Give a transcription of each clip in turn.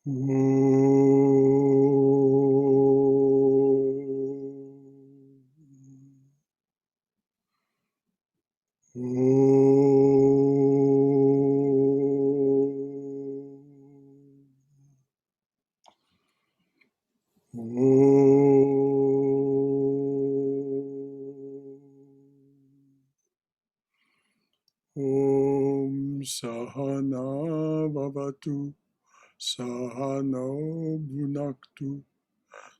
Om Sahana Vavatu Sahano Bhunaktu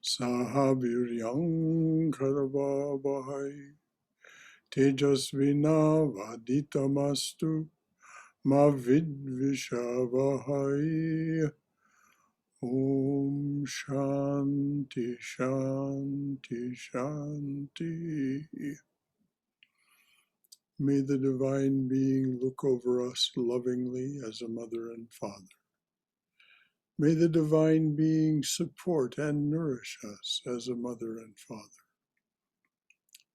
Sahaviryam Karavavahai Tejasvina Vaditamastu Ma Vidvishavahai. Om Shanti Shanti Shanti. May the Divine Being look over us lovingly as a mother and father. May the Divine Being support and nourish us as a mother and father.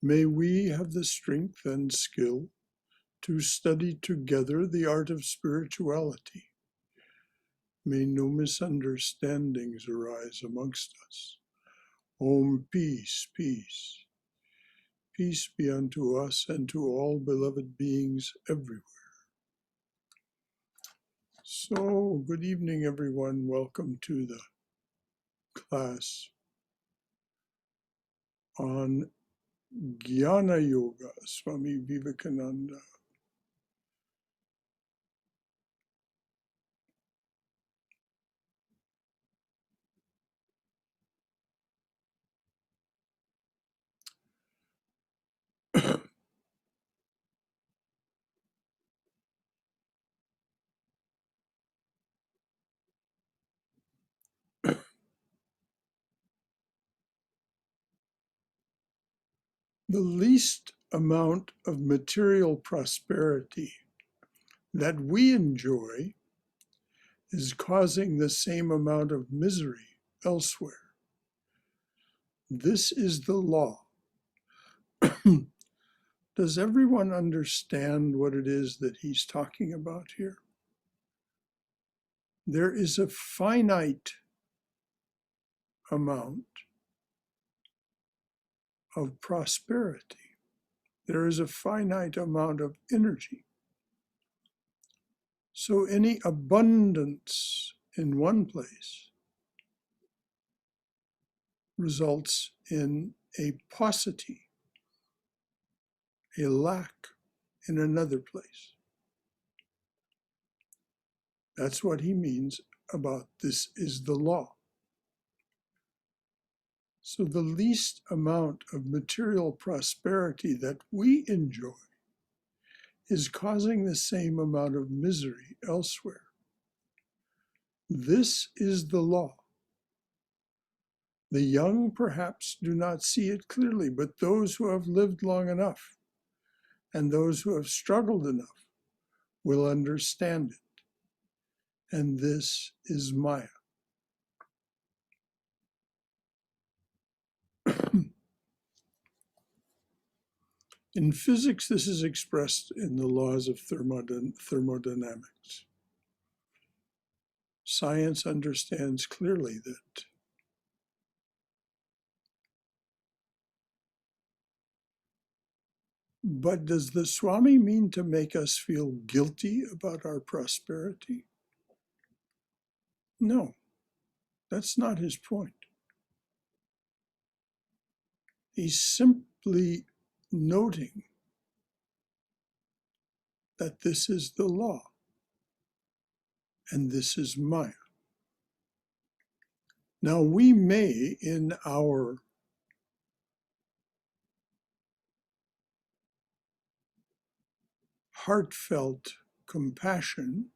May we have the strength and skill to study together the art of spirituality. May no misunderstandings arise amongst us. Om, peace, peace. Peace be unto us and to all beloved beings everywhere. So, good evening, everyone. Welcome to the class on Jnana Yoga, Swami Vivekananda. The least amount of material prosperity that we enjoy is causing the same amount of misery elsewhere. This is the law. Does everyone understand what it is that he's talking about here? There is a finite amount of prosperity. There is a finite amount of energy. So any abundance in one place results in a paucity, a lack in another place. That's what he means about this is the law. So the least amount of material prosperity that we enjoy is causing the same amount of misery elsewhere. This is the law. The young perhaps do not see it clearly, but those who have lived long enough and those who have struggled enough will understand it. And this is Maya. In physics, this is expressed in the laws of thermodynamics. Science understands clearly that but does the Swami mean to make us feel guilty about our prosperity? No, that's not his point. He's simply noting that this is the law and this is Maya. Now we may, in our heartfelt compassion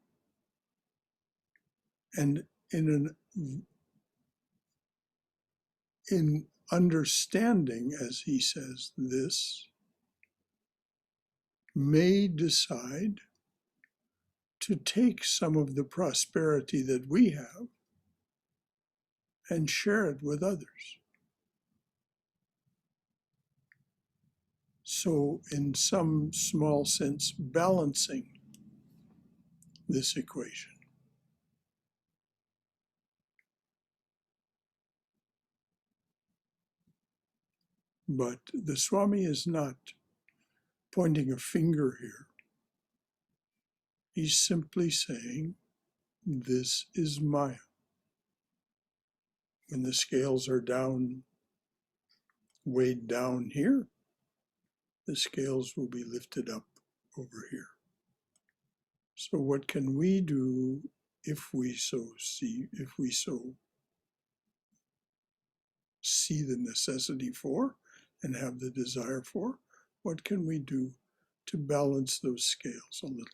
and in understanding, as he says, this, may decide to take some of the prosperity that we have and share it with others. So, in some small sense, balancing this equation. But the Swami is not pointing a finger here. He's simply saying, this is Maya. When the scales are down, weighed down here, the scales will be lifted up over here. So what can we do if we so see the necessity for and have the desire for? What can we do to balance those scales a little?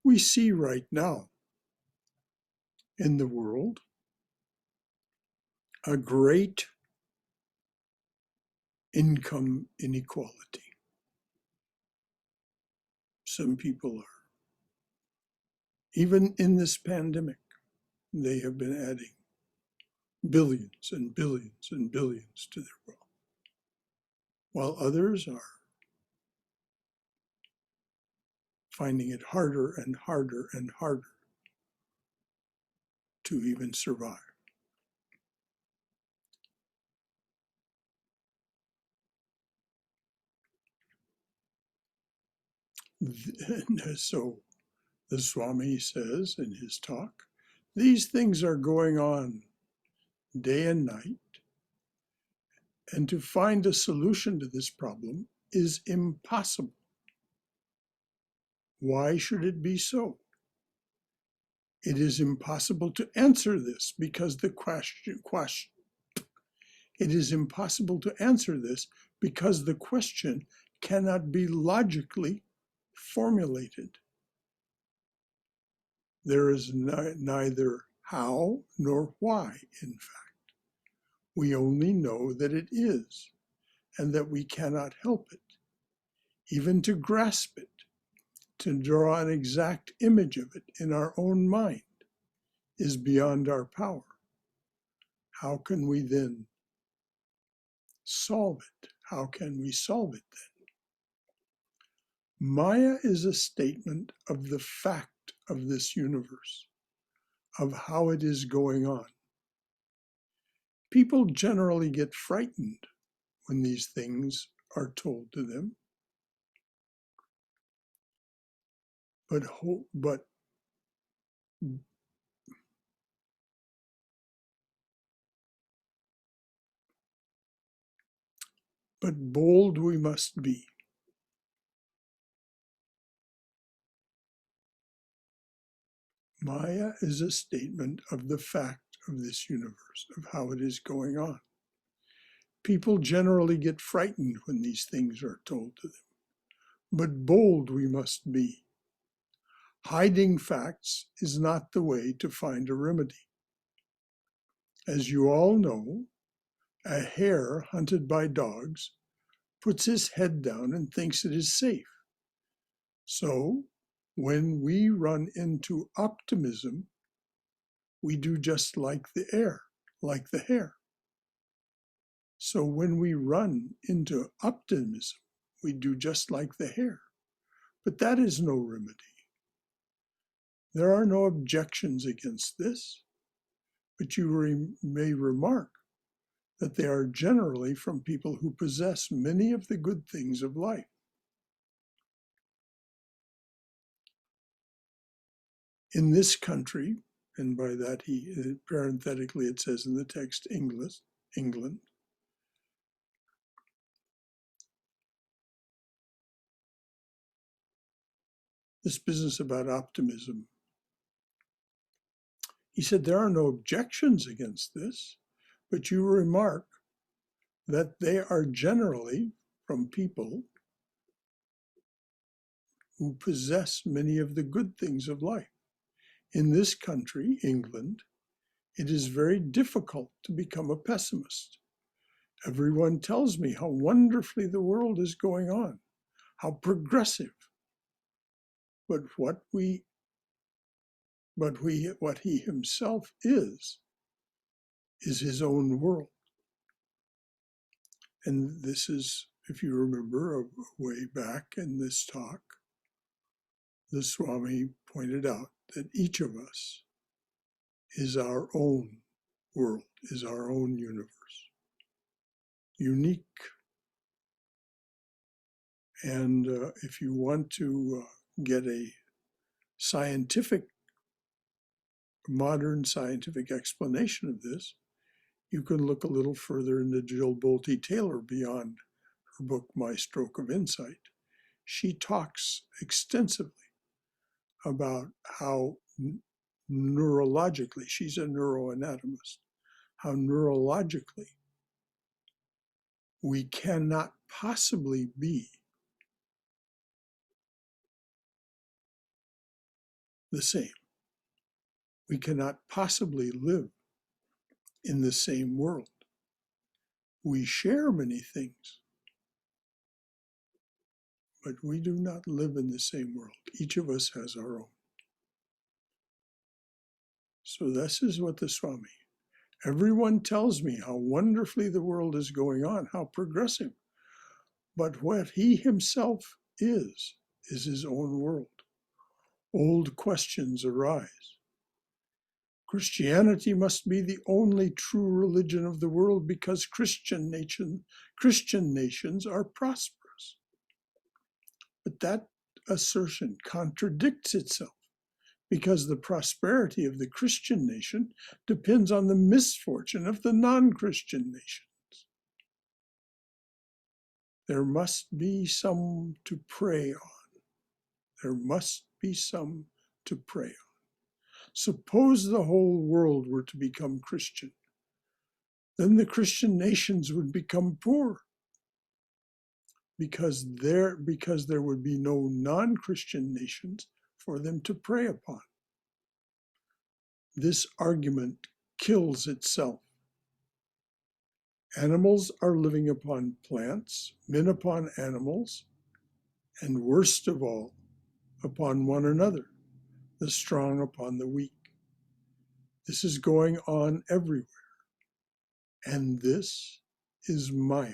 We see right now in the world a great income inequality. Some people are, even in this pandemic, they have been adding billions and billions and billions to their wealth, while others are finding it harder and harder and harder to even survive. So the Swami says in his talk, these things are going on day and night, and to find a solution to this problem is impossible. Why should it be so? It is impossible to answer this because it is impossible to answer this because the question cannot be logically formulated. There is neither how nor why, in fact. We only know that it is, and that we cannot help it. Even to grasp it, to draw an exact image of it in our own mind, is beyond our power. How can we then solve it? How can we solve it then? Maya is a statement of the fact of this universe, of how it is going on. People generally get frightened when these things are told to them. But bold we must be. Maya is a statement of the fact of this universe, of how it is going on. People generally get frightened when these things are told to them. But bold we must be. Hiding facts is not the way to find a remedy. As you all know, a hare hunted by dogs puts his head down and thinks it is safe. So, when we run into optimism, we do just like the hare. So when we run into optimism, we do just like the hare. But that is no remedy. There are no objections against this, but you may remark that they are generally from people who possess many of the good things of life. In this country, and by that parenthetically it says in the text England, this business about optimism. He said there are no objections against this, but you remark that they are generally from people who possess many of the good things of life. In this country, England, it is very difficult to become a pessimist. Everyone tells me how wonderfully the world is going on, how progressive. But what he himself is his own world. And this is, if you remember, way back in this talk, the Swami pointed out that each of us is our own world, is our own universe. unique. And if you want to get a modern scientific explanation of this, you can look a little further into Jill Bolte Taylor beyond her book, My Stroke of Insight. She talks extensively about how neurologically, she's a neuroanatomist, how neurologically we cannot possibly be the same. We cannot possibly live in the same world. We share many things, but we do not live in the same world. Each of us has our own. So this is what the Swami, everyone tells me how wonderfully the world is going on, how progressive. But what he himself is his own world. Old questions arise. Christianity must be the only true religion of the world because Christian nations are prosperous. But that assertion contradicts itself because the prosperity of the Christian nation depends on the misfortune of the non-Christian nations. There must be some to prey on. There must be some to prey on. Suppose the whole world were to become Christian. Then the Christian nations would become poor because there would be no non-Christian nations for them to prey upon. This argument kills itself. Animals are living upon plants, men upon animals, and worst of all, upon one another, the strong upon the weak. This is going on everywhere. And this is Maya.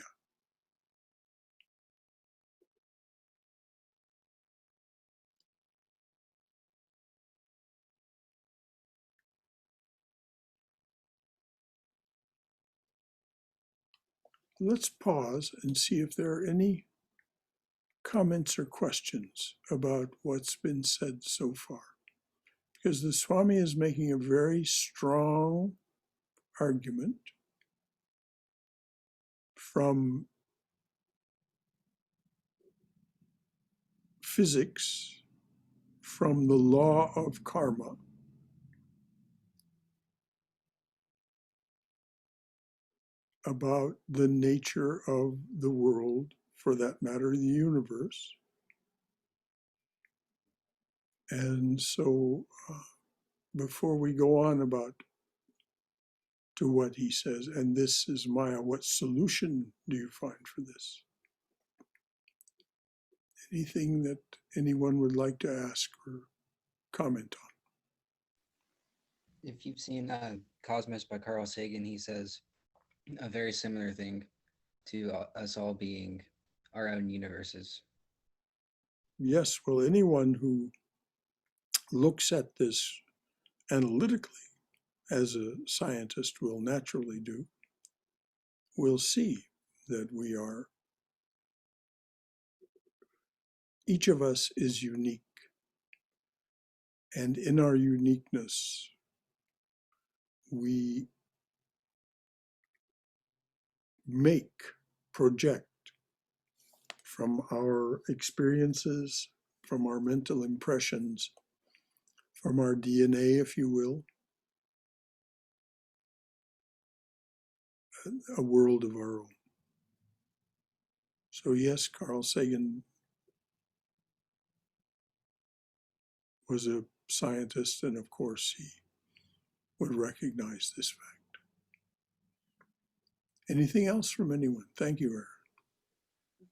Let's pause and see if there are any comments or questions about what's been said so far. Because the Swami is making a very strong argument from physics, from the law of karma, about the nature of the world, for that matter, the universe. And so before we go on to what he says, and this is Maya, what solution do you find for this? Anything that anyone would like to ask or comment on? If you've seen Cosmos by Carl Sagan, he says a very similar thing to us all being our own universes. Yes, well, anyone who looks at this analytically, as a scientist will naturally do, will see that we are, each of us is unique. And in our uniqueness, we project from our experiences, from our mental impressions, from our DNA, if you will, a world of our own. So yes, Carl Sagan was a scientist, and of course he would recognize this fact. Anything else from anyone? Thank you, Aaron.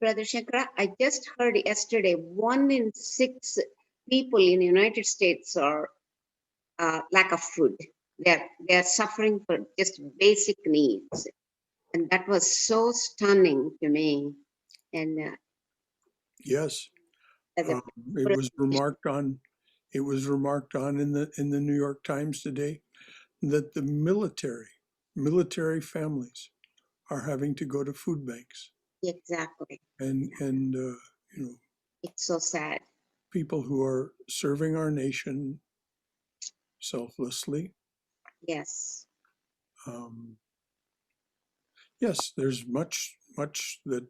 Brother Shankara, I just heard yesterday 1 in 6 people in the United States are lack of food. They're suffering for just basic needs, and that was so stunning to me. And yes, it was remarked on. It was remarked on in the New York Times today that the military families are having to go to food banks, Exactly. and you know, It's so sad. people who are serving our nation selflessly. Yes. Yes, there's much that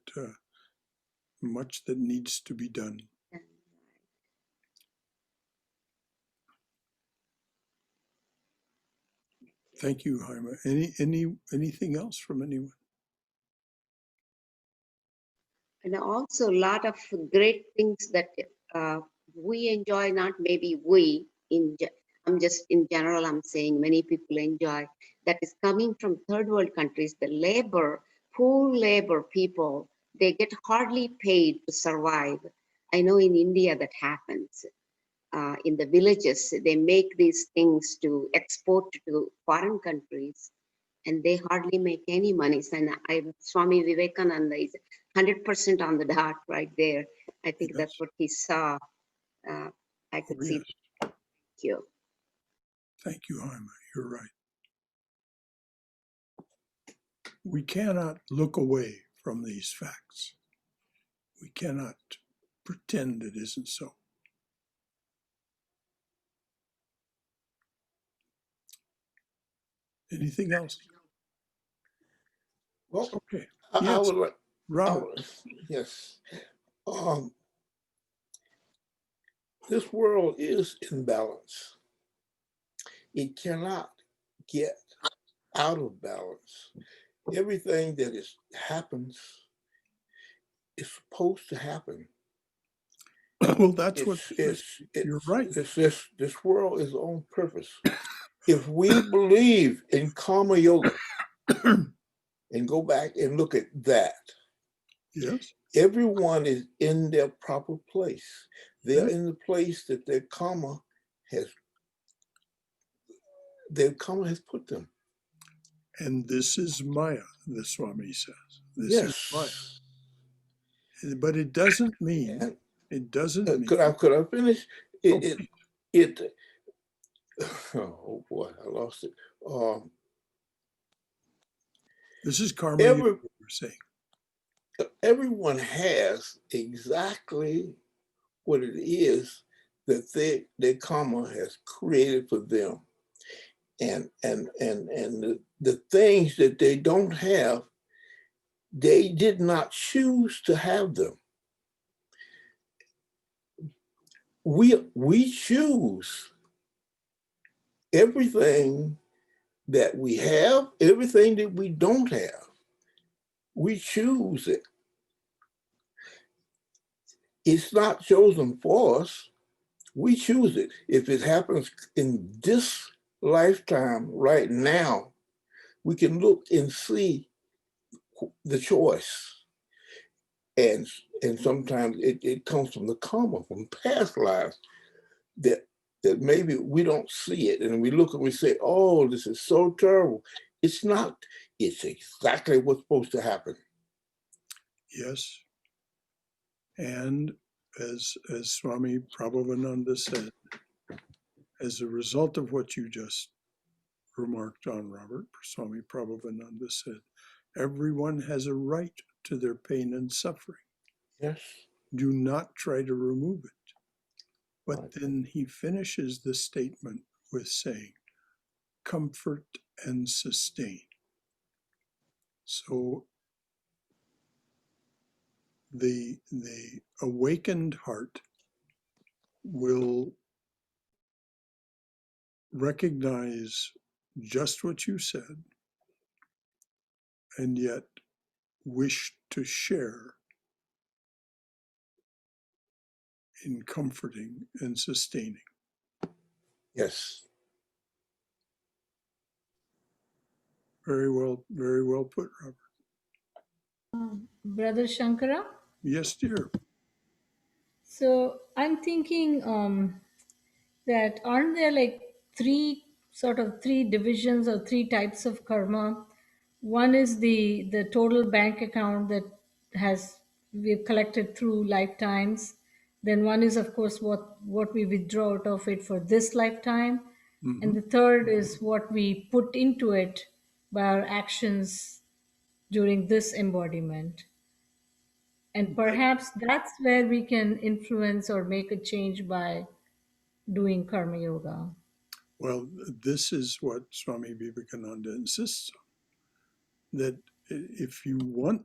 needs to be done. Thank you, Jaime. Anything else from anyone? And also a lot of great things that we enjoy, not maybe we, I'm just in general, I'm saying many people enjoy, that is coming from third world countries, the labor, poor labor people, they get hardly paid to survive. I know in India that happens. In the villages, they make these things to export to foreign countries, and they hardly make any money. And Swami Vivekananda is 100% on the dot right there. I think that's Yes. what he saw. I could Oh, see. yes. Thank you. Thank you, Jaime. You're right. We cannot look away from these facts. We cannot pretend it isn't so. Anything else? Well, Okay. I Yes, would like, Robert. yes. This world is in balance. It cannot get out of balance. Everything that happens is supposed to happen. Well, that's what you're right. This world is on purpose. If we believe in karma yoga and go back and look at that, Yes. everyone is in their proper place. They're Yes. in the place that their karma has put them. And this is Maya, the Swami says. This is Maya. Yes. But it doesn't mean, And mean. could I finish? Okay. Oh boy, I lost it. This is karma yoga, we're saying. Everyone has exactly what it is that their karma has created for them. And the things that they don't have, they did not choose to have them. We choose everything that we have, everything that we don't have. We choose it. It's not chosen for us. We choose it. If it happens in this lifetime right now, we can look and see the choice. And sometimes it comes from the karma, from past lives that maybe we don't see it. And we look and we say, oh, this is so terrible. It's not. It's exactly what's supposed to happen. Yes. And as Swami Prabhavananda said, as a result of what you just remarked on, Robert, Swami Prabhavananda said, everyone has a right to their pain and suffering. Yes. Do not try to remove it. But Right. then he finishes the statement with saying, comfort and sustain. So the awakened heart will recognize just what you said and yet wish to share in comforting and sustaining. Yes. Very well put, Robert. Brother Shankara. Yes, dear. So I'm thinking that aren't there like three divisions or three types of karma? One is the total bank account that we've collected through lifetimes. Then one is of course what we withdraw out of it for this lifetime. Mm-hmm. And the third is what we put into it by our actions during this embodiment. And perhaps that's where we can influence or make a change by doing karma yoga. Well, this is what Swami Vivekananda insists on, that if you want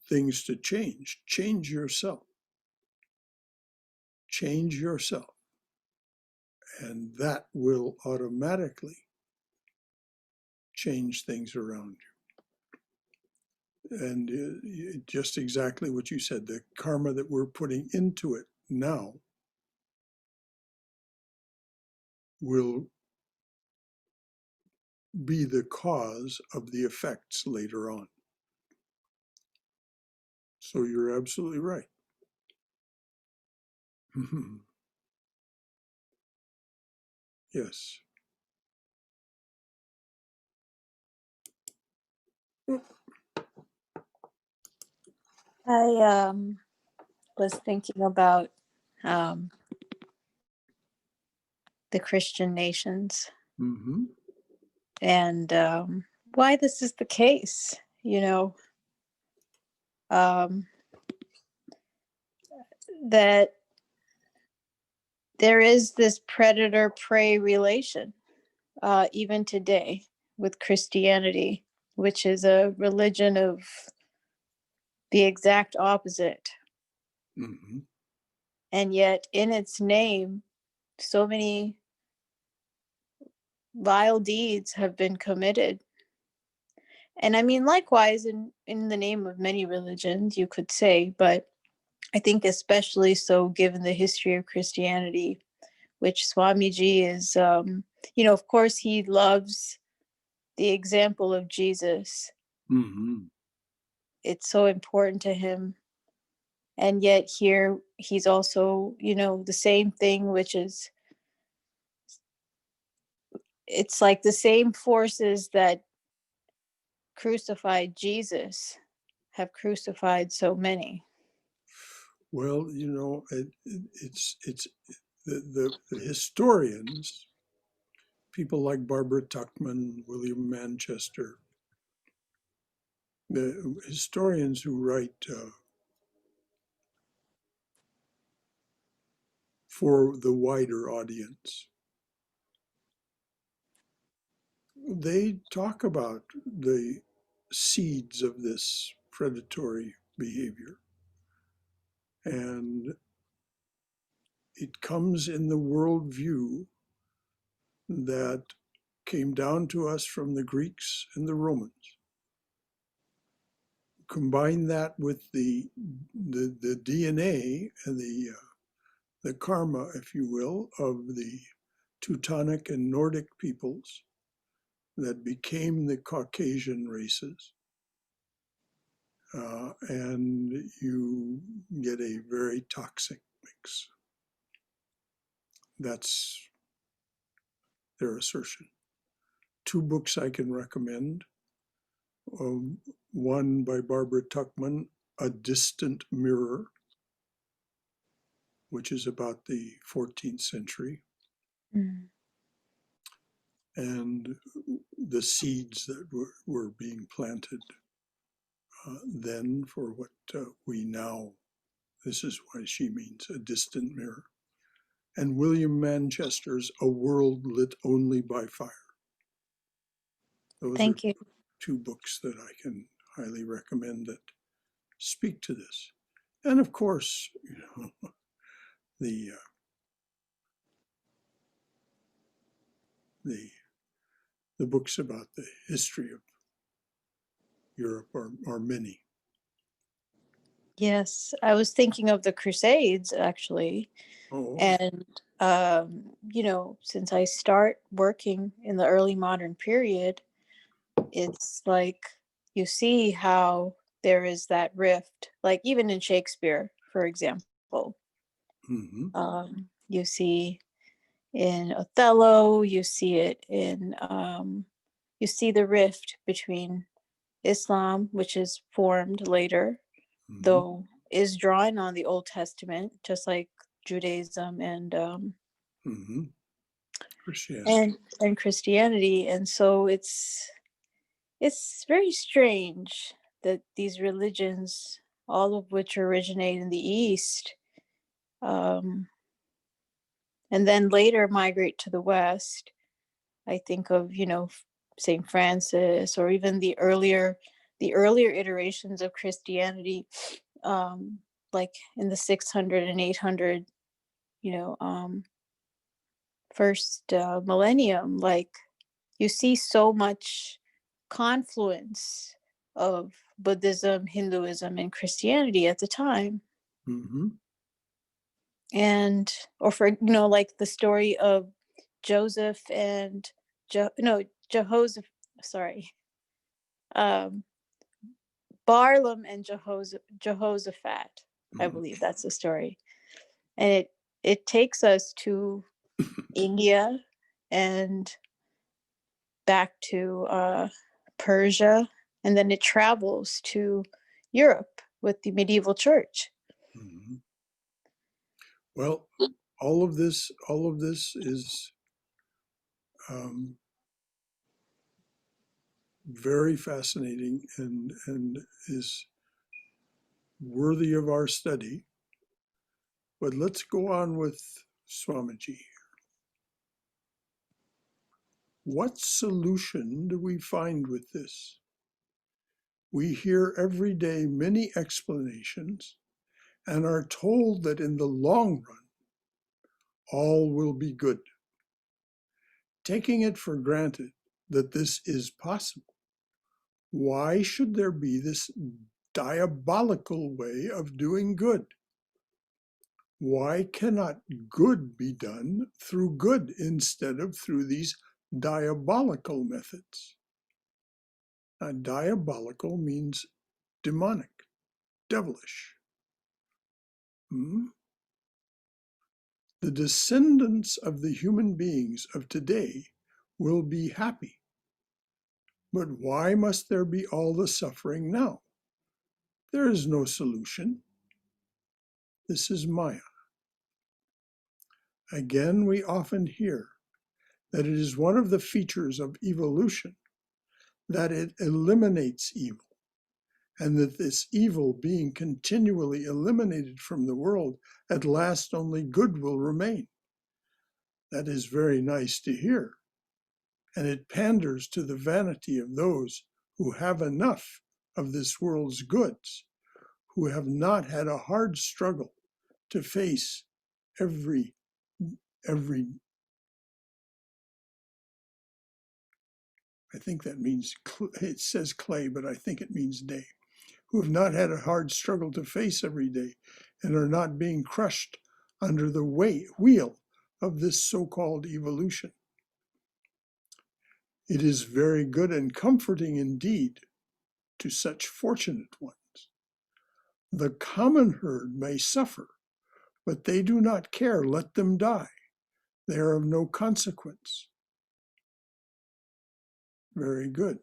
things to change, change yourself. Change yourself. And that will automatically change things around you. And just exactly what you said, the karma that we're putting into it now will be the cause of the effects later on. So you're absolutely right. Yes. I was thinking about the Christian nations Mm-hmm. and why this is the case. That there is this predator-prey relation, even today, with Christianity, which is a religion of the exact opposite. Mm-hmm. And yet, in its name, so many vile deeds have been committed. And I mean, likewise, in the name of many religions, you could say, but I think especially so given the history of Christianity, which Swamiji is, of course, he loves the example of Jesus. Mm-hmm. It's so important to him. And yet here he's also, the same thing, which is, it's like the same forces that crucified Jesus have crucified so many. Well, it's the historians, people like Barbara Tuchman, William Manchester, the historians who write for the wider audience, they talk about the seeds of this predatory behavior. And it comes in the worldview that came down to us from the Greeks and the Romans. Combine that with the DNA and the karma, if you will, of the Teutonic and Nordic peoples that became the Caucasian races. And you get a very toxic mix. That's their assertion. 2 books I can recommend. One by Barbara Tuchman, A Distant Mirror, which is about the 14th century. Mm. And the seeds that were being planted then for what we now, this is why she means a distant mirror. And William Manchester's A World Lit Only by Fire. Those Thank are you. 2 books that I can highly recommend that speak to this. And of course, the books about the history of Europe are many. Yes, I was thinking of the Crusades, actually. Oh, And, since I start working in the early modern period, it's like you see how there is that rift, like even in Shakespeare, for example. mm-hmm. You see in Othello, you see it in, you see the rift between Islam, which is formed later, Mm-hmm. though is drawing on the Old Testament, just like Judaism and Mm-hmm. Christianity. and Christianity. And so It's very strange that these religions, all of which originate in the East, and then later migrate to the West. I think of, St. Francis, or even the earlier iterations of Christianity, like in the 600 and 800, first millennium. Like, you see so much confluence of Buddhism, Hinduism, and Christianity at the time. Mm-hmm. And, or for, like the story of Joseph and Jehoshaphat, sorry, Barlam and Jehoshaphat. I believe that's the story. And it takes us to India and back to Persia, and then it travels to Europe with the medieval church. Mm-hmm. Well, all of this is very fascinating and is worthy of our study. But let's go on with Swamiji. What solution do we find with this? We hear every day many explanations and are told that in the long run, all will be good. Taking it for granted that this is possible, why should there be this diabolical way of doing good? Why cannot good be done through good instead of through these diabolical methods? Now, diabolical means demonic, devilish. The descendants of the human beings of today will be happy. But why must there be all the suffering now? There is no solution. This is Maya. Again, we often hear that it is one of the features of evolution that it eliminates evil, and that this evil being continually eliminated from the world, at last only good will remain. That is very nice to hear, and it panders to the vanity of those who have enough of this world's goods, who have not had a hard struggle to face every I think that means, it says clay, but I think it means day, who have not had a hard struggle to face every day and are not being crushed under the wheel of this so-called evolution. It is very good and comforting indeed to such fortunate ones. The common herd may suffer, but they do not care. Let them die. They are of no consequence. Very good.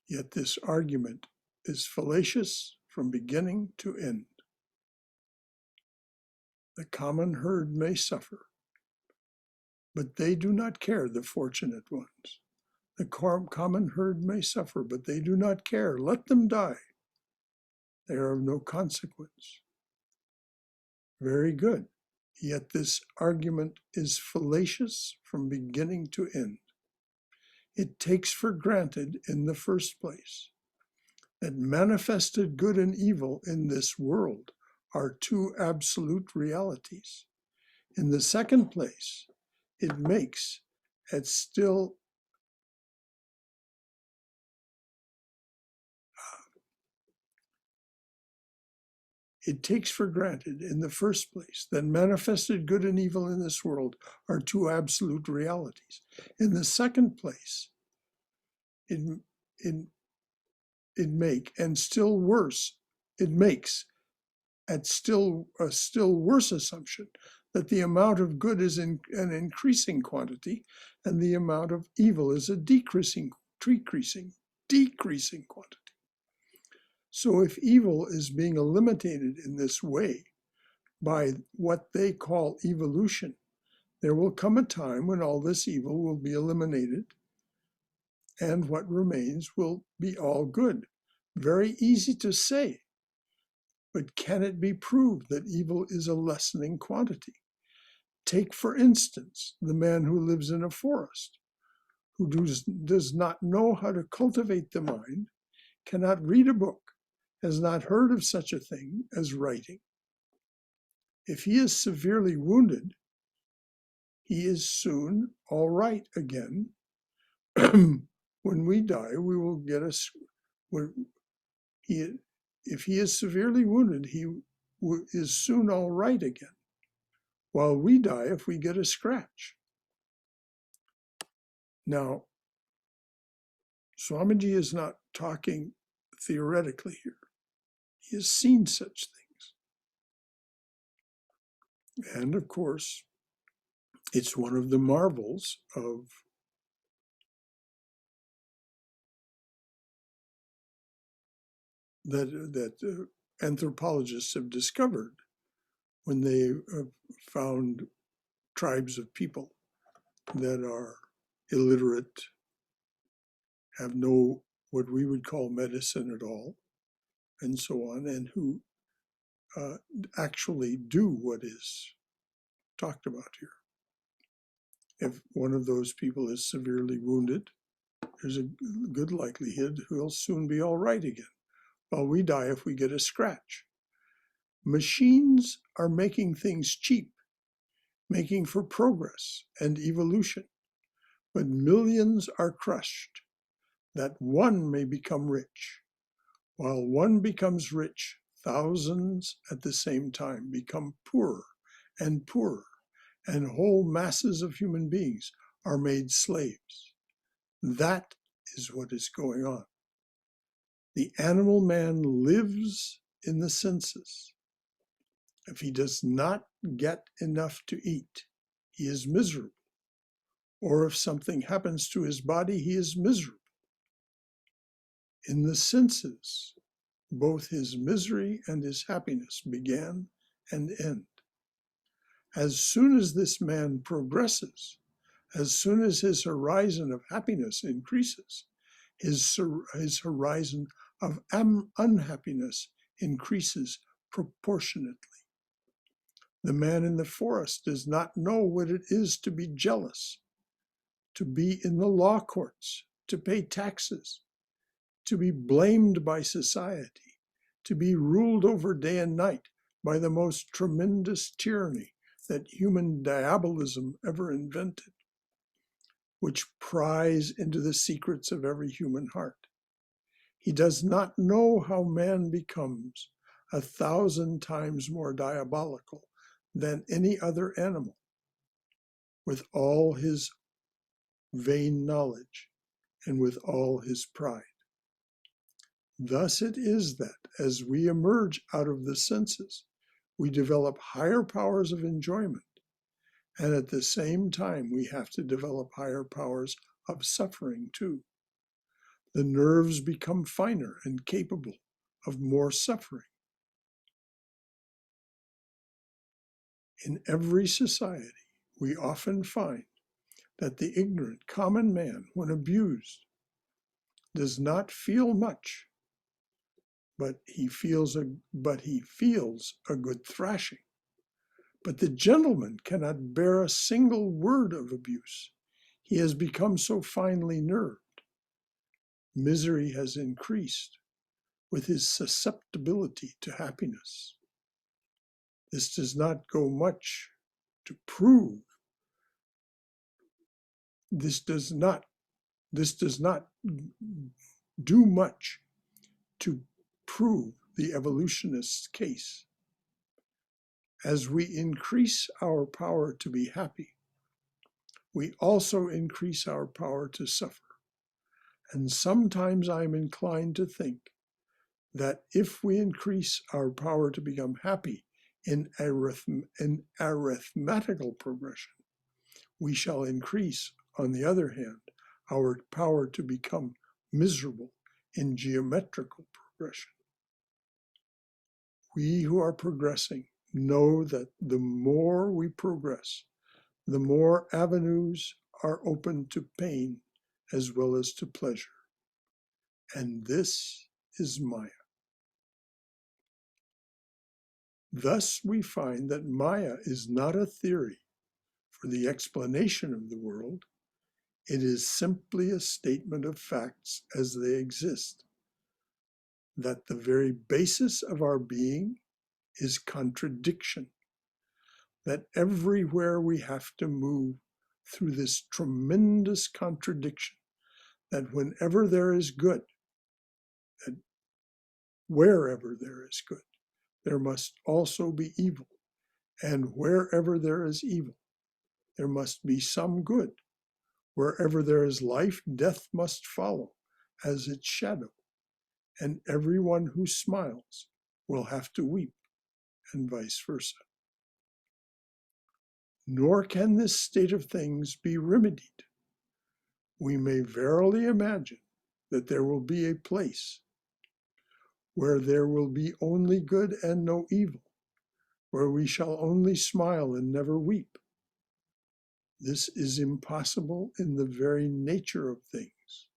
Yet this argument is fallacious from beginning to end. The common herd may suffer, but they do not care, the fortunate ones. The common herd may suffer, but they do not care. Let them die. They are of no consequence. Very good. Yet this argument is fallacious from beginning to end. It takes for granted in the first place that manifested good and evil in this world are two absolute realities. In the second place, it makes it still it takes for granted in the first place that manifested good and evil in this world are two absolute realities. In the second place, it makes a still worse assumption that the amount of good is in an increasing quantity and the amount of evil is a decreasing quantity. So if evil is being eliminated in this way by what they call evolution, There will come a time when all this evil will be eliminated and what remains will be all good. Very easy to say, but can it be proved that evil is a lessening quantity? Take, for instance, the man who lives in a forest, who does not know how to cultivate the mind, cannot read a book, has not heard of such a thing as writing. If he is severely wounded, he is soon all right again. When we die, we will get us. If he is severely wounded, he is soon all right again. While we die, if we get a scratch. Now, Swamiji is not talking theoretically here. He has seen such things. And of course, it's one of the marvels of that anthropologists have discovered when they have found tribes of people that are illiterate, have no what we would call medicine at all, and so on, and who actually do what is talked about here. If one of those people is severely wounded, there's a good likelihood he'll soon be all right again. While we die if we get a scratch. Machines are making things cheap, making for progress and evolution, but millions are crushed, that one may become rich. While one becomes rich, thousands at the same time become poorer, and whole masses of human beings are made slaves. That is what is going on. The animal man lives in the senses. If he does not get enough to eat, he is miserable. Or if something happens to his body, he is miserable. In the senses, both his misery and his happiness begin and end. As soon as this man progresses, as soon as his horizon of happiness increases, his horizon of unhappiness increases proportionately. The man in the forest does not know what it is to be jealous, to be in the law courts, to pay taxes, to be blamed by society, to be ruled over day and night by the most tremendous tyranny that human diabolism ever invented, which pries into the secrets of every human heart. He does not know how man becomes 1,000 times more diabolical than any other animal, with all his vain knowledge and with all his pride. Thus it is that as we emerge out of the senses, we develop higher powers of enjoyment, and at the same time we have to develop higher powers of suffering too. The nerves become finer and capable of more suffering. In every society, we often find that the ignorant common man, when abused, does not feel much, but he feels a good thrashing. But the gentleman cannot bear a single word of abuse. He has become so finely nerved. Misery has increased with his susceptibility to happiness. This does not go much to prove. This does not do much to prove the evolutionist's case. As we increase our power to be happy, we also increase our power to suffer. And sometimes I'm inclined to think that if we increase our power to become happy in arithmetical progression, we shall increase, on the other hand, our power to become miserable in geometrical progression. We who are progressing know that the more we progress, the more avenues are open to pain as well as to pleasure. And this is Maya. Thus, we find that Maya is not a theory for the explanation of the world. It is simply a statement of facts as they exist, that the very basis of our being is contradiction, that everywhere we have to move through this tremendous contradiction, that whenever there is good, that wherever there is good, there must also be evil. And wherever there is evil, there must be some good. Wherever there is life, death must follow as its shadow. And everyone who smiles will have to weep, and vice versa. Nor can this state of things be remedied. We may verily imagine that there will be a place where there will be only good and no evil, where we shall only smile and never weep. This is impossible in the very nature of things,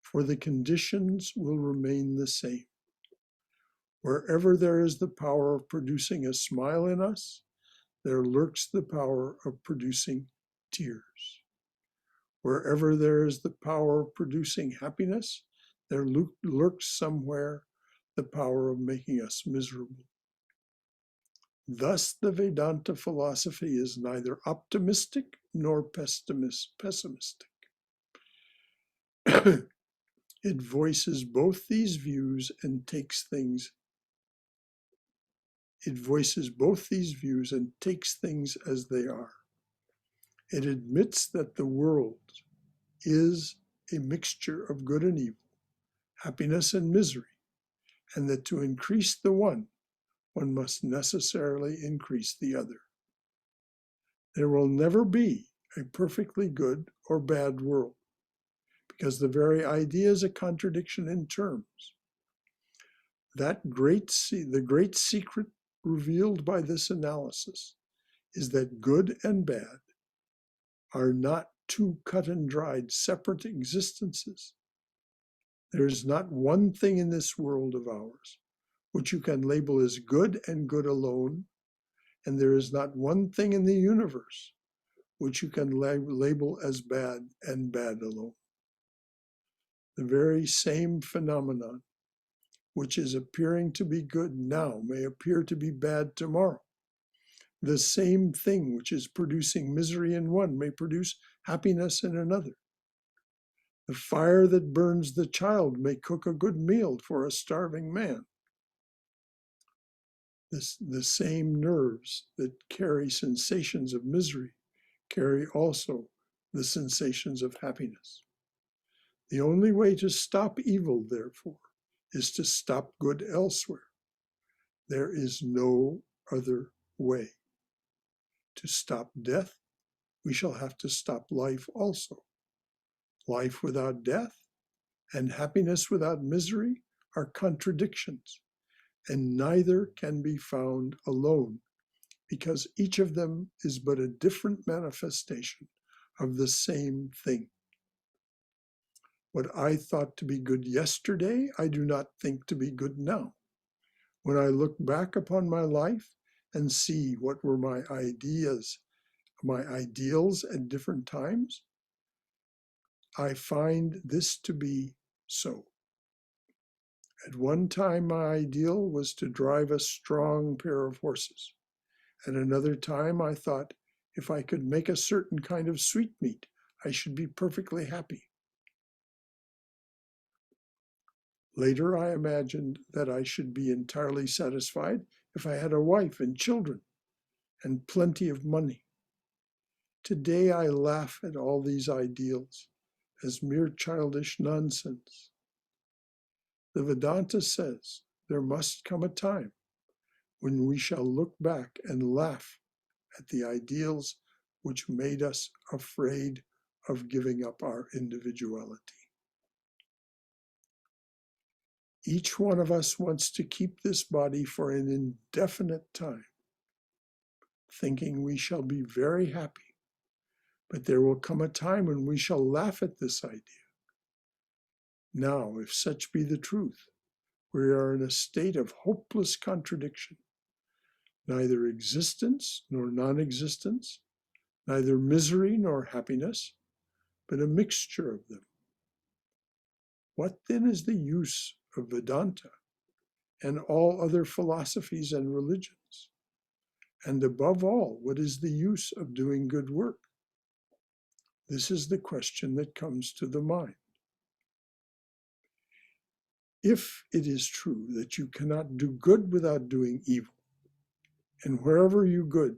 for the conditions will remain the same. Wherever there is the power of producing a smile in us, there lurks the power of producing tears. Wherever there is the power of producing happiness, there lurks somewhere the power of making us miserable. Thus, the Vedanta philosophy is neither optimistic nor pessimistic. It voices both these views and takes things. It voices both these views and takes things as they are. It admits that the world is a mixture of good and evil, happiness and misery, and that to increase the one must necessarily increase the other. There will never be a perfectly good or bad world, because the very idea is a contradiction in terms. The great secret revealed by this analysis is that good and bad are not two cut and dried separate existences. There is not one thing in this world of ours which you can label as good and good alone, and there is not one thing in the universe which you can label as bad and bad alone. The very same phenomenon which is appearing to be good now may appear to be bad tomorrow. The same thing which is producing misery in one may produce happiness in another. The fire that burns the child may cook a good meal for a starving man. The same nerves that carry sensations of misery carry also the sensations of happiness. The only way to stop evil, therefore, is to stop good elsewhere. There is no other way. To stop death, we shall have to stop life also. Life without death and happiness without misery are contradictions, and neither can be found alone, because each of them is but a different manifestation of the same thing. What I thought to be good yesterday, I do not think to be good now. When I look back upon my life and see what were my ideals at different times, I find this to be so. At one time, my ideal was to drive a strong pair of horses. At another time, I thought if I could make a certain kind of sweetmeat, I should be perfectly happy. Later, I imagined that I should be entirely satisfied if I had a wife and children and plenty of money. Today, I laugh at all these ideals as mere childish nonsense. The Vedanta says there must come a time when we shall look back and laugh at the ideals which made us afraid of giving up our individuality. Each one of us wants to keep this body for an indefinite time, thinking we shall be very happy But there will come a time when we shall laugh at this idea. Now, if such be the truth, we are in a state of hopeless contradiction. Neither existence nor non-existence, neither misery nor happiness, but a mixture of them. What then is the use of Vedanta and all other philosophies and religions? And above all, what is the use of doing good work? This is the question that comes to the mind. If it is true that you cannot do good without doing evil, and wherever you go,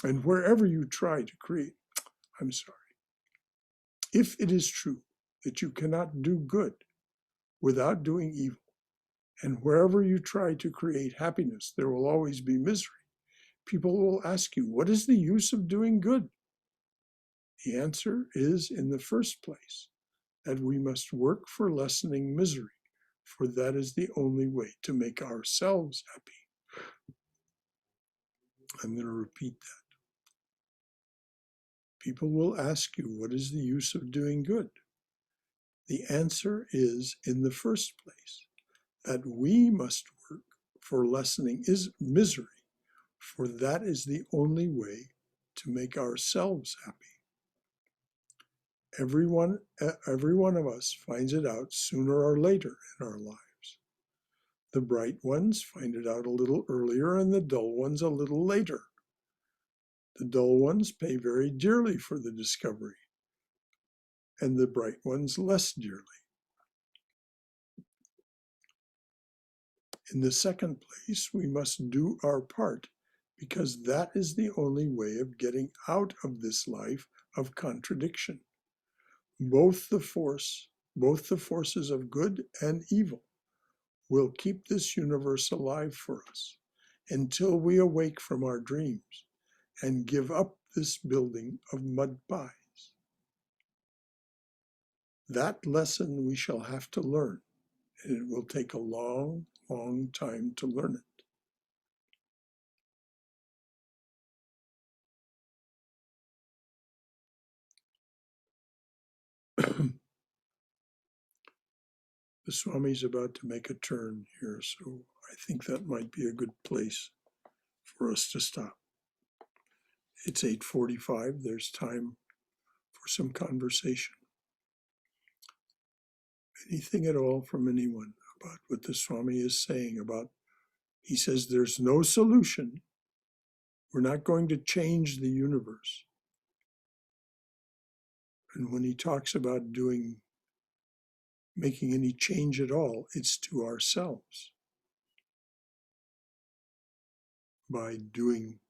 and wherever you try to create, if it is true that you cannot do good without doing evil, and wherever you try to create happiness, there will always be misery, people will ask you, what is the use of doing good? The answer is, in the first place, that we must work for lessening misery, for that is the only way to make ourselves happy. I'm going to repeat that. People will ask you, what is the use of doing good? The answer is, in the first place, that we must work for lessening misery, for that is the only way to make ourselves happy. Every one of us finds it out sooner or later in our lives. The bright ones find it out a little earlier and the dull ones a little later. The dull ones pay very dearly for the discovery, and the bright ones less dearly. In the second place, we must do our part, because that is the only way of getting out of this life of contradiction. Both the forces of good and evil will keep this universe alive for us until we awake from our dreams and give up this building of mud pies. That lesson we shall have to learn, and it will take a long, long time to learn it. The Swami's about to make a turn here, so I think that might be a good place for us to stop. It's 8:45. There's time for some conversation. Anything at all from anyone about what the Swami is saying about, he says there's no solution. We're not going to change the universe. And when he talks about making any change at all, it's to ourselves. By doing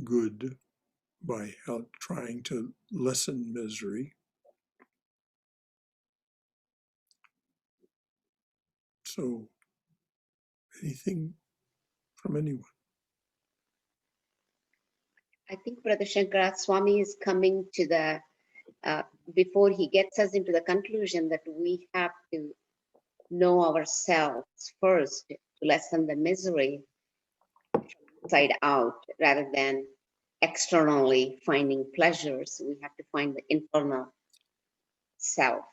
good, by trying to lessen misery. So, anything from anyone? I think Brother Shankara Swami is coming to the, before he gets us into the conclusion that we have to know ourselves first to lessen the misery inside out rather than externally finding pleasures. We have to find the internal self,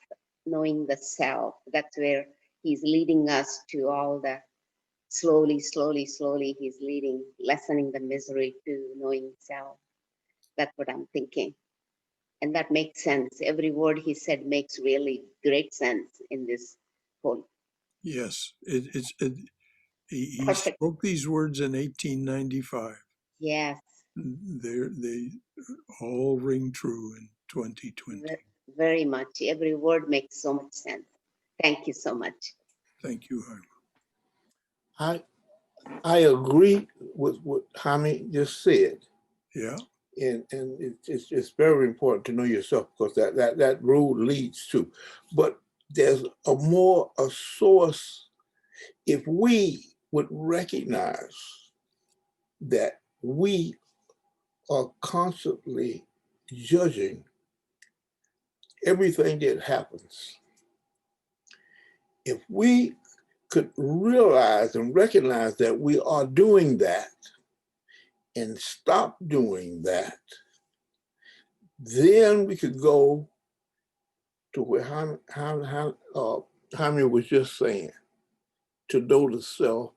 knowing the self. That's where he's leading us to all the slowly, he's leading, lessening the misery to knowing self. That's what I'm thinking. And that makes sense. Every word he said makes really great sense in this whole. Yes, he spoke these words in 1895. Yes. They all ring true in 2020. Very much. Every word makes so much sense. Thank you so much. Thank you, Jaime. I agree with what Jaime just said. Yeah. And it's very important to know yourself, because that road leads to. But there's a source. If we would recognize that we are constantly judging everything that happens, if we could realize and recognize that we are doing that, and stop doing that, then we could go to where Jaime was just saying, to know the self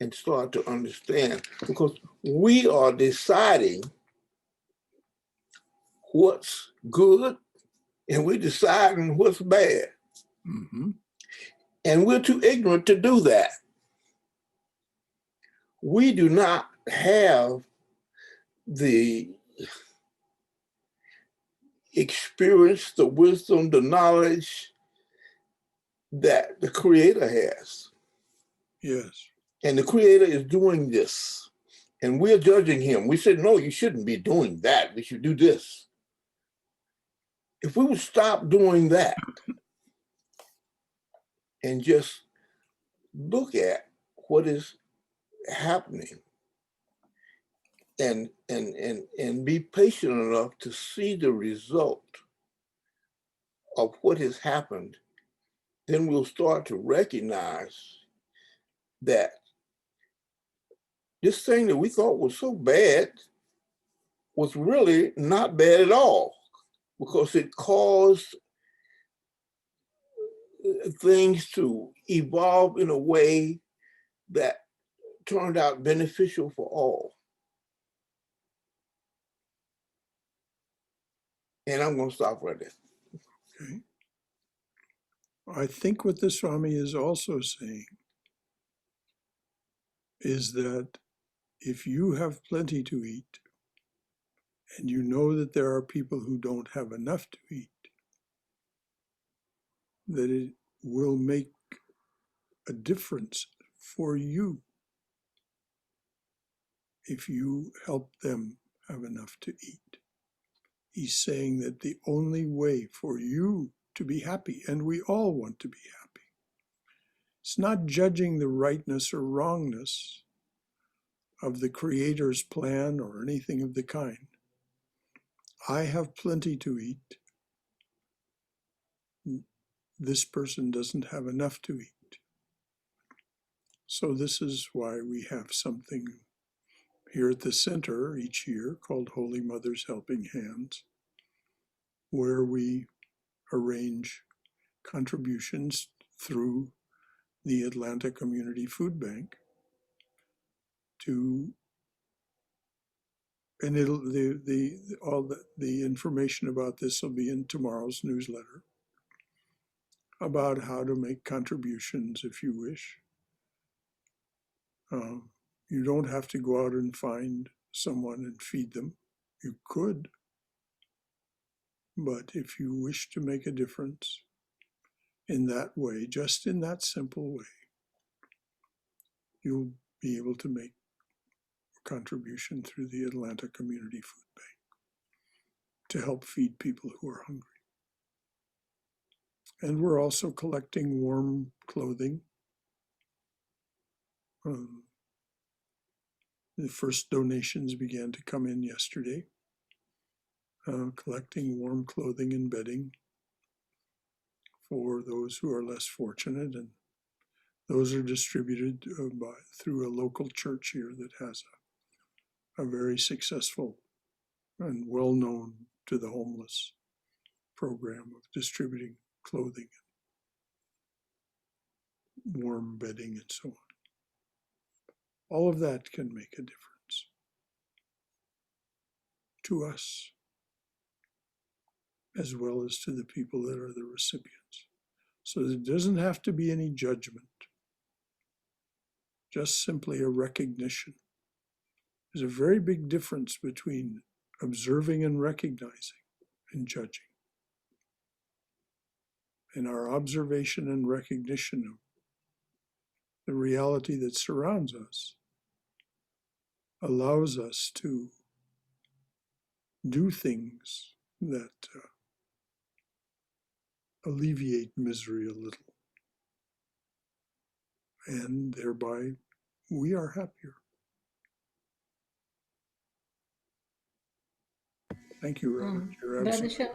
and start to understand, because we are deciding what's good and we're deciding what's bad. Mm-hmm. And we're too ignorant to do that. We do not have the experience, the wisdom, the knowledge that the Creator has. Yes. And the Creator is doing this. And we're judging him. We said, no, you shouldn't be doing that. We should do this. If we would stop doing that and just look at what is happening and be patient enough to see the result of what has happened, then we'll start to recognize that this thing that we thought was so bad was really not bad at all, because it caused things to evolve in a way that turned out beneficial for all. And I'm going to stop right there. Okay. I think what the Swami is also saying is that if you have plenty to eat and you know that there are people who don't have enough to eat, that it will make a difference for you if you help them have enough to eat. He's saying that the only way for you to be happy, and we all want to be happy, it's not judging the rightness or wrongness of the Creator's plan or anything of the kind. I have plenty to eat. This person doesn't have enough to eat. So this is why we have something here at the center each year called Holy Mother's Helping Hands, where we arrange contributions through the Atlanta Community Food Bank to, and it'll all the information about this will be in tomorrow's newsletter, about how to make contributions if you wish. You don't have to go out and find someone and feed them. You could, but if you wish to make a difference in that way, just in that simple way, you'll be able to make a contribution through the Atlanta Community Food Bank to help feed people who are hungry. And we're also collecting warm clothing. The first donations began to come in yesterday, collecting warm clothing and bedding for those who are less fortunate, and those are distributed through a local church here that has a very successful and well-known to the homeless program of distributing clothing, warm bedding, and so on. All of that can make a difference to us, as well as to the people that are the recipients. So there doesn't have to be any judgment, just simply a recognition. There's a very big difference between observing and recognizing and judging. And our observation and recognition of the reality that surrounds us allows us to do things that alleviate misery a little. And thereby we are happier. Thank you, Reverend. You're Brother absolutely right.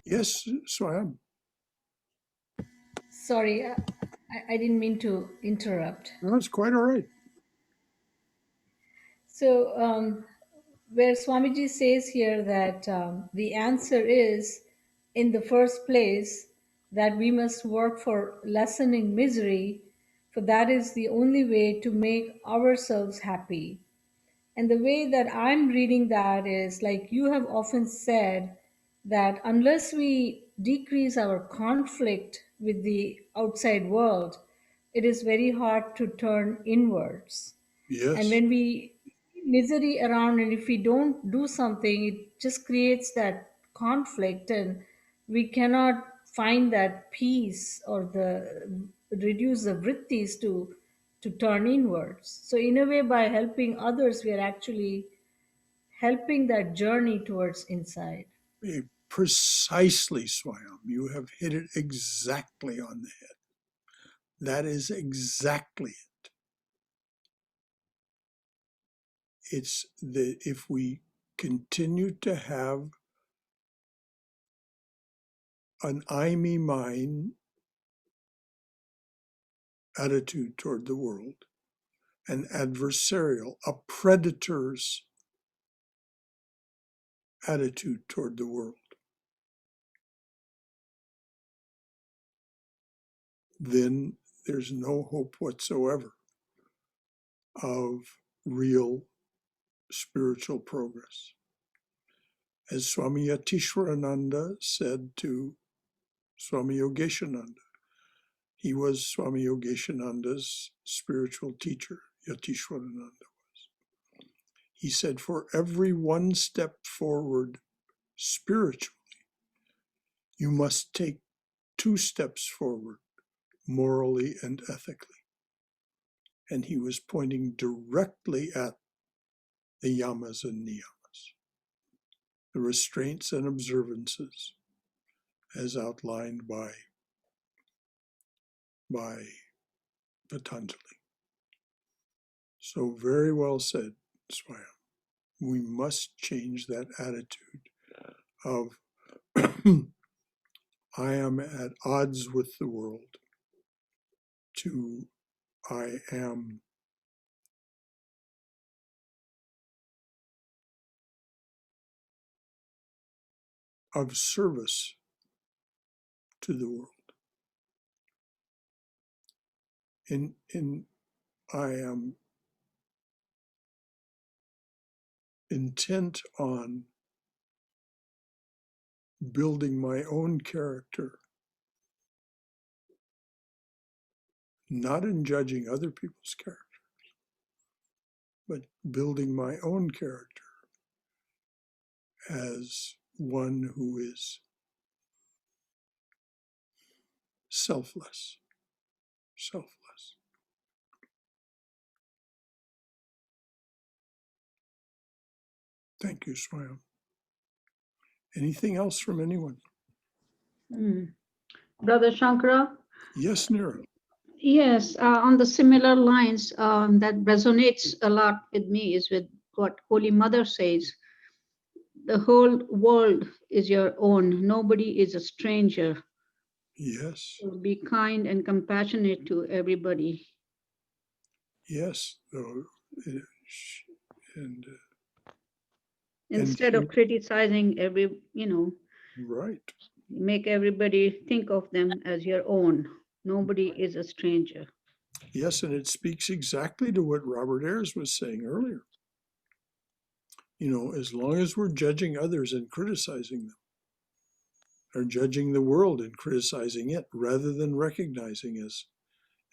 Yes, Swam. Sorry, I didn't mean to interrupt. No, it's quite all right. So, where Swamiji says here that the answer is, in the first place, that we must work for lessening misery, for that is the only way to make ourselves happy. And the way that I'm reading that is like you have often said that unless we decrease our conflict with the outside world, it is very hard to turn inwards. And Yes. when we misery around and if we don't do something, it just creates that conflict and we cannot find that peace or the reduce the vrittis to turn inwards. So in a way, by helping others, we are actually helping that journey towards inside. Precisely, Swayam. You have hit it exactly on the head. That is exactly it. It's that if we continue to have an I, me, mine attitude toward the world, an adversarial, a predator's attitude toward the world, then there's no hope whatsoever of real spiritual progress. As Swami Yatishwarananda said to Swami Yogeshananda, he was Swami Yogeshananda's spiritual teacher, Yatishwarananda was. He said, for every one step forward spiritually, you must take 2 steps forward morally and ethically. And he was pointing directly at the yamas and niyamas, the restraints and observances as outlined by Patanjali. So very well said, Swayam. We must change that attitude of I am at odds with the world to I am of service to the world. In I am intent on building my own character, not in judging other people's character, but building my own character as one who is selfless. Thank you, Swayam. Anything else from anyone? Brother Shankara? Yes, Nira. Yes, on the similar lines, that resonates a lot with me is with what Holy Mother says. The whole world is your own. Nobody is a stranger. Yes. So be kind and compassionate to everybody. Yes. And Instead of criticizing right. make everybody think of them as your own. Nobody is a stranger. Yes, and it speaks exactly to what Robert Ayres was saying earlier. As long as we're judging others and criticizing them, or judging the world and criticizing it, rather than recognizing,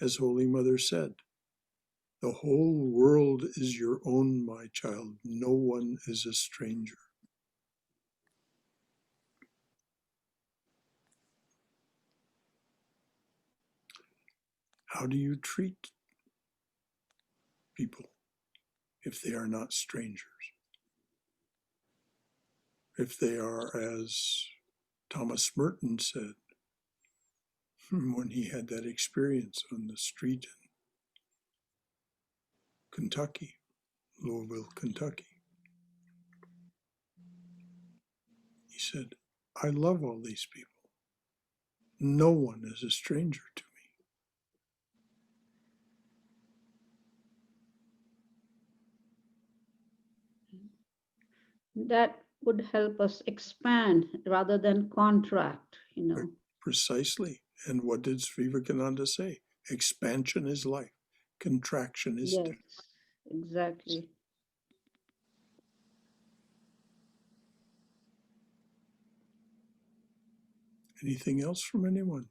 as Holy Mother said, the whole world is your own, my child. No one is a stranger. How do you treat people if they are not strangers? If they are, as Thomas Merton said, when he had that experience on the street in Kentucky, Louisville, Kentucky. He said, I love all these people. No one is a stranger to me. That would help us expand rather than contract, you know. Precisely. And what did Vivekananda say? Expansion is life, contraction is Yes, death. exactly. Anything else from anyone?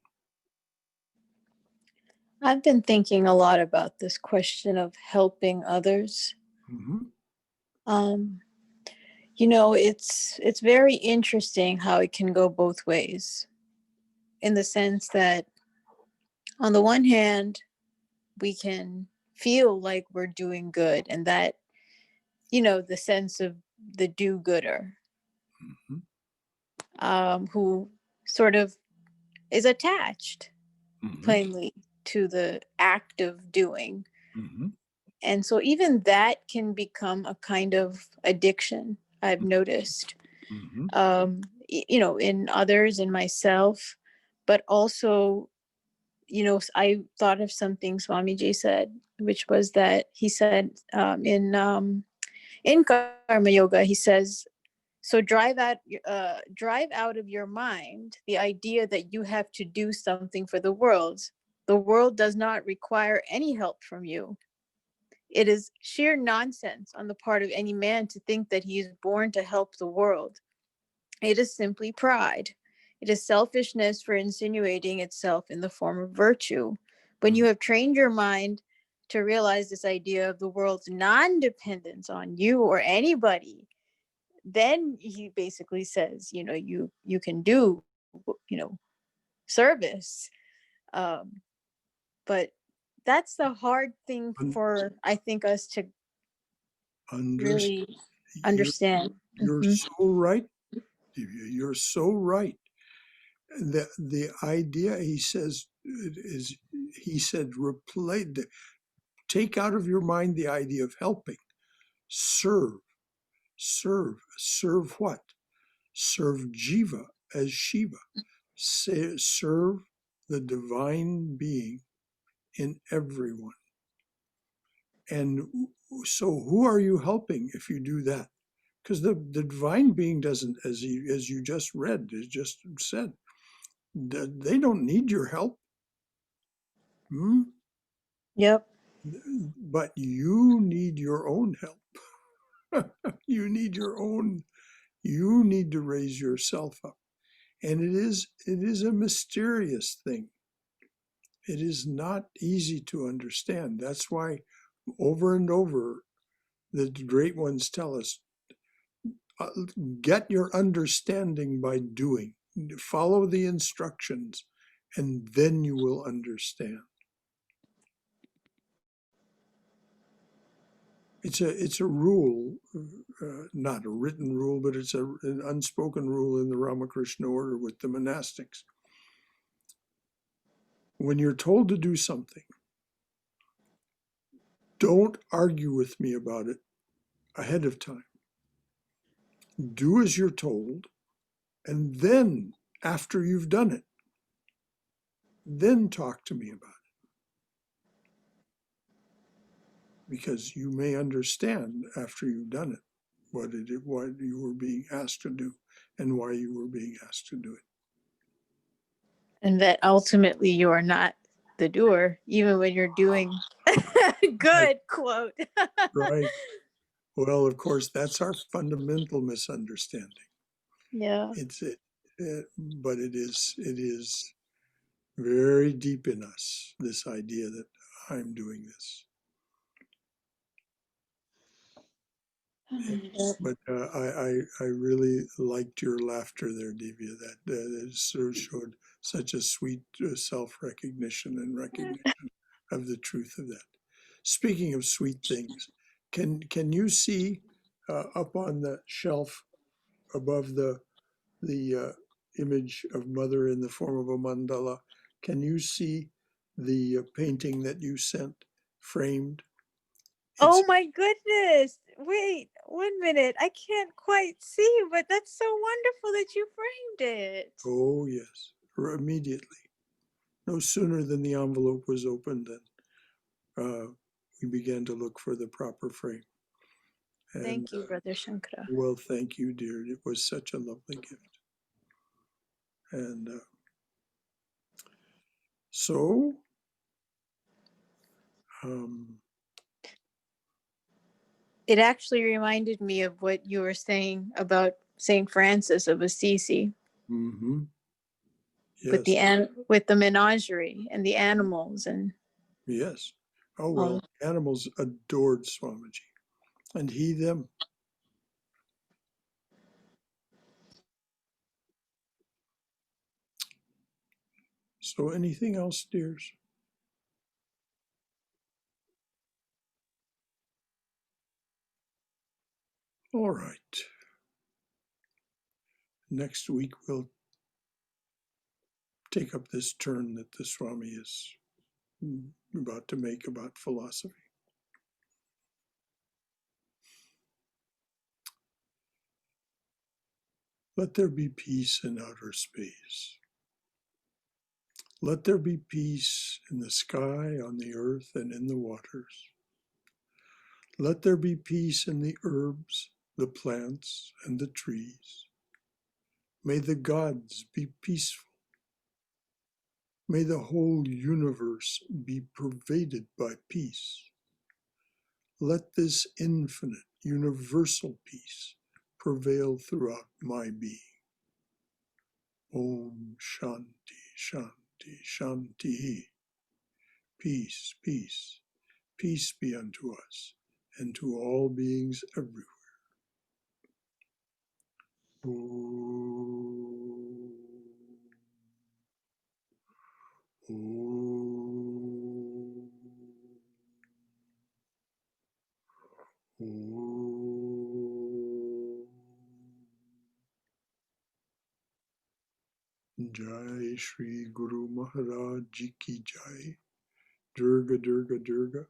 I've been thinking a lot about this question of helping others. Mm-hmm. You know, it's very interesting how it can go both ways, in the sense that on the one hand, we can feel like we're doing good, and that, you know, the sense of the do-gooder, who sort of is attached Mm-hmm. plainly to the act of doing. Mm-hmm. And so even that can become a kind of addiction, I've noticed, Mm-hmm. you know, in others, in myself, but also, you know, I thought of something Swamiji said, which was that he said, in Karma Yoga, he says, so drive out of your mind the idea that you have to do something for the world. The world does not require any help from you. It is sheer nonsense on the part of any man to think that he is born to help the world. It is simply pride. It is selfishness for insinuating itself in the form of virtue. When you have trained your mind to realize this idea of the world's non-dependence on you or anybody, then he basically says, you know, you can do, you know, service. Um, but that's the hard thing for, I think, us to really You're, understand. you're Mhm. so right, Divya. You're so right. The idea, he says, is, he said, take out of your mind the idea of helping. Serve. Serve what? Serve Jiva as Shiva. Serve the divine being in everyone. And so who are you helping if you do that? Because the divine being doesn't, as you just read, as just said, they don't need your help. Yep. But you need your own help. You need you need to raise yourself up. And it is a mysterious thing. It is not easy to understand. That's why over and over the great ones tell us, get your understanding by doing. Follow the instructions, and then you will understand. It's a rule, not a written rule, but it's an unspoken rule in the Ramakrishna order with the monastics. When you're told to do something, don't argue with me about it ahead of time. Do as you're told, and then after you've done it, then talk to me about it. Because you may understand after you've done it what you were being asked to do and why you were being asked to do it. And that ultimately you are not the doer, even when you're doing good, quote. Right. Well, of course, that's our fundamental misunderstanding. Yeah. But it is very deep in us, this idea that I'm doing this. But I really liked your laughter there, Divya. That showed such a sweet self-recognition and recognition of the truth of that. Speaking of sweet things, can you see up on the shelf above the image of Mother in the form of a mandala? Can you see the painting that you sent framed? Oh my goodness. Wait, 1 minute. I can't quite see, but that's so wonderful that you framed it. Oh yes, immediately. No sooner than the envelope was opened than we began to look for the proper frame. And, Thank you, Brother Shankara. well, thank you, dear. It was such a lovely gift. And so, It actually reminded me of what you were saying about Saint Francis of Assisi yes, with the menagerie and the animals and yes. Oh, well, animals adored Swamiji, and he them. So anything else, dears? All right. Next week we'll take up this turn that the Swami is about to make about philosophy. Let there be peace in outer space. Let there be peace in the sky, on the earth, and in the waters. Let there be peace in the herbs, the plants, and the trees. May the gods be peaceful. May the whole universe be pervaded by peace. Let this infinite, universal peace prevail throughout my being. Om Shanti, Shanti, Shanti. Peace, peace, peace be unto us and to all beings everywhere. Om. Om. Om. Jai Shri Guru Maharaj Ji Ki Jai. Durga, Durga, Durga.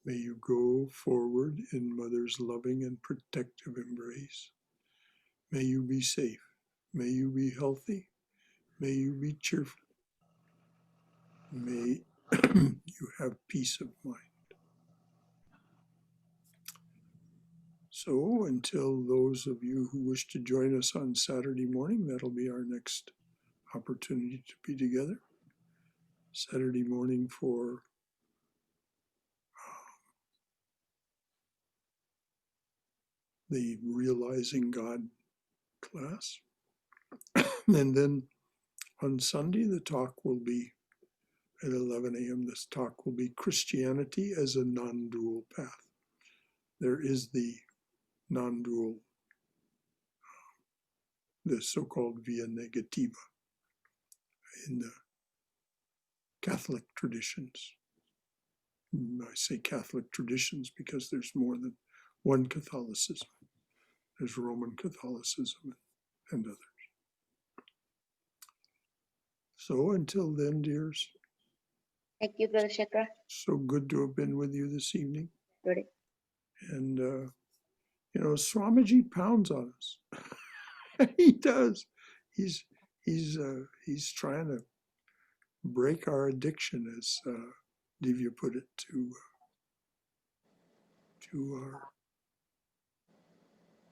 May you go forward in Mother's loving and protective embrace. May you be safe. May you be healthy. May you be cheerful. May you have peace of mind. So until those of you who wish to join us on Saturday morning, that'll be our next opportunity to be together. Saturday morning for the Realizing God class. And then on Sunday, the talk will be at 11 a.m. This talk will be Christianity as a non-dual path. There is the non-dual, the so-called via negativa in the Catholic traditions. I say Catholic traditions because there's more than one Catholicism. There's Roman Catholicism and others. So until then, dears, Thank you, Brother Shankara. so good to have been with you this evening. Good. And, you know, Swamiji pounds on us. He does. He's trying to break our addiction, as Divya put it, to our.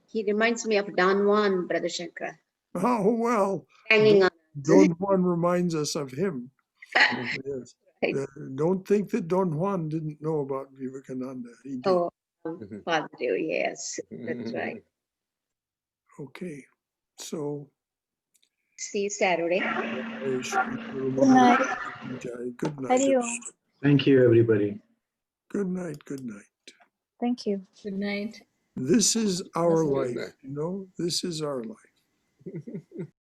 He reminds me of Don Juan, Brother Shankara. Oh, well, Hanging on. Don Juan reminds us of him. Yes. Right. Don't think that Don Juan didn't know about Vivekananda. He did. Oh, positive, yes, that's right. Okay, so See you Saturday. Good night. Good night. Hari Om. Thank you, everybody. Good night. Good night. Thank you. Good night. This is our Good life, night. you know, this is our life.